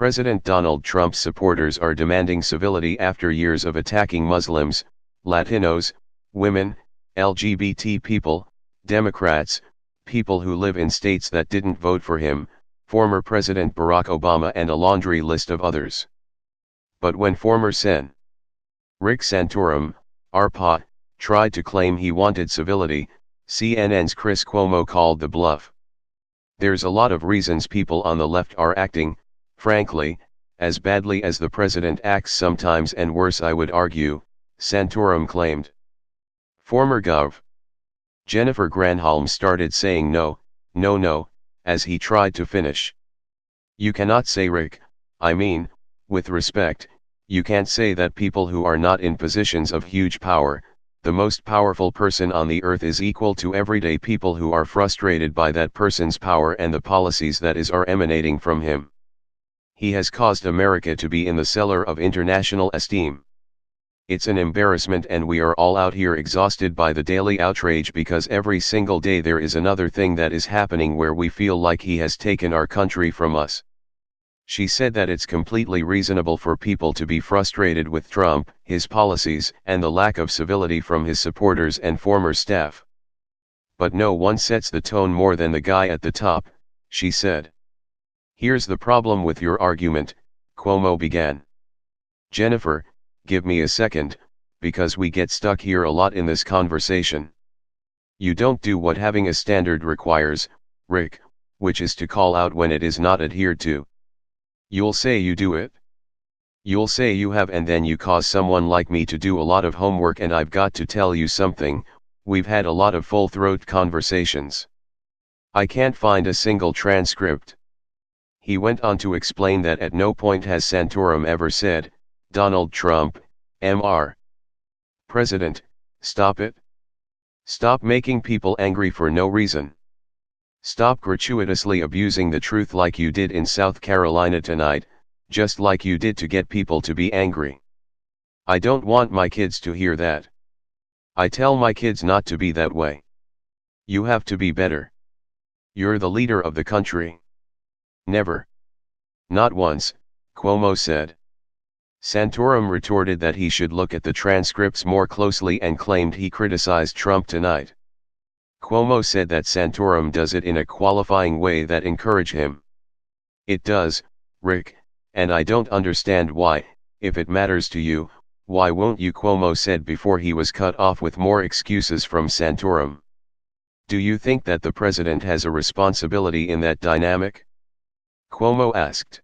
President Donald Trump's supporters are demanding civility after years of attacking Muslims, Latinos, women, LGBT people, Democrats, people who live in states that didn't vote for him, former President Barack Obama and a laundry list of others. But when former Sen. Rick Santorum, RPA, tried to claim he wanted civility, CNN's Chris Cuomo called the bluff. There's a lot of reasons people on the left are acting, frankly, as badly as the president acts sometimes, and worse, I would argue, Santorum claimed. Former Gov. Jennifer Granholm started saying no, no, no, as he tried to finish. You cannot say, Rick, I mean, with respect, you can't say that people who are not in positions of huge power, the most powerful person on the earth, is equal to everyday people who are frustrated by that person's power and the policies that are emanating from him. He has caused America to be in the cellar of international esteem. It's an embarrassment, and we are all out here exhausted by the daily outrage because every single day there is another thing that is happening where we feel like he has taken our country from us. She said that it's completely reasonable for people to be frustrated with Trump, his policies, and the lack of civility from his supporters and former staff. But no one sets the tone more than the guy at the top, she said. Here's the problem with your argument, Cuomo began. Jennifer, give me a second, because we get stuck here a lot in this conversation. You don't do what having a standard requires, Rick, which is to call out when it is not adhered to. You'll say you do it. You'll say you have, and then you cause someone like me to do a lot of homework, and I've got to tell you something, we've had a lot of full-throat conversations. I can't find a single transcript. He went on to explain that at no point has Santorum ever said, Donald Trump, Mr. President, stop it. Stop making people angry for no reason. Stop gratuitously abusing the truth like you did in South Carolina tonight, just like you did to get people to be angry. I don't want my kids to hear that. I tell my kids not to be that way. You have to be better. You're the leader of the country. Never. Not once, Cuomo said. Santorum retorted that he should look at the transcripts more closely and claimed he criticized Trump tonight. Cuomo said that Santorum does it in a qualifying way that encouraged him. It does, Rick, and I don't understand why. If it matters to you, why won't you? Cuomo said before he was cut off with more excuses from Santorum. Do you think that the president has a responsibility in that dynamic? Cuomo asked.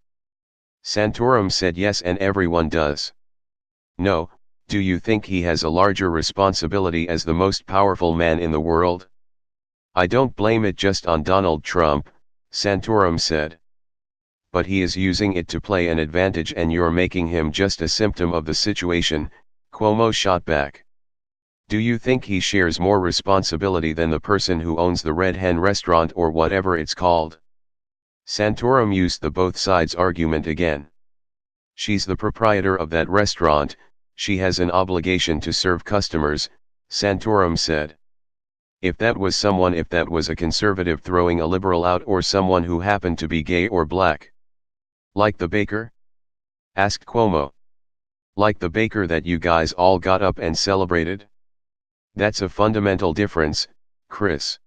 Santorum said yes, and everyone does. No, do you think he has a larger responsibility as the most powerful man in the world? I don't blame it just on Donald Trump, Santorum said. But he is using it to play an advantage, and you're making him just a symptom of the situation, Cuomo shot back. Do you think he shares more responsibility than the person who owns the Red Hen restaurant or whatever it's called? Santorum used the both sides argument again. She's the proprietor of that restaurant, she has an obligation to serve customers, Santorum said. If that was a conservative throwing a liberal out, or someone who happened to be gay or black. Like the baker? Asked Cuomo. Like the baker that you guys all got up and celebrated? That's a fundamental difference, Chris.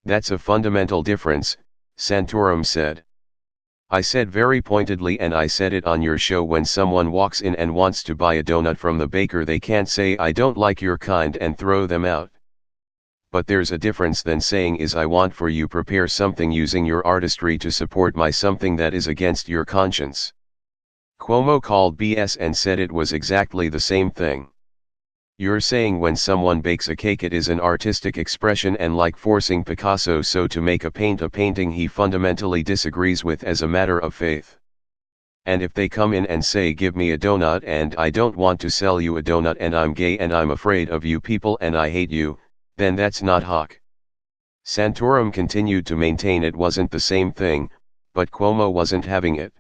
That's a fundamental difference, Santorum said. I said very pointedly, and I said it on your show, when someone walks in and wants to buy a donut from the baker, they can't say I don't like your kind and throw them out. But there's a difference than saying I want for you prepare something using your artistry to support my something that is against your conscience. Cuomo called BS and said it was exactly the same thing. You're saying when someone bakes a cake it is an artistic expression, and like forcing Picasso to make a painting he fundamentally disagrees with as a matter of faith. And if they come in and say give me a donut and I don't want to sell you a donut, and I'm gay and I'm afraid of you people and I hate you, then that's not hawk. Santorum continued to maintain it wasn't the same thing, but Cuomo wasn't having it.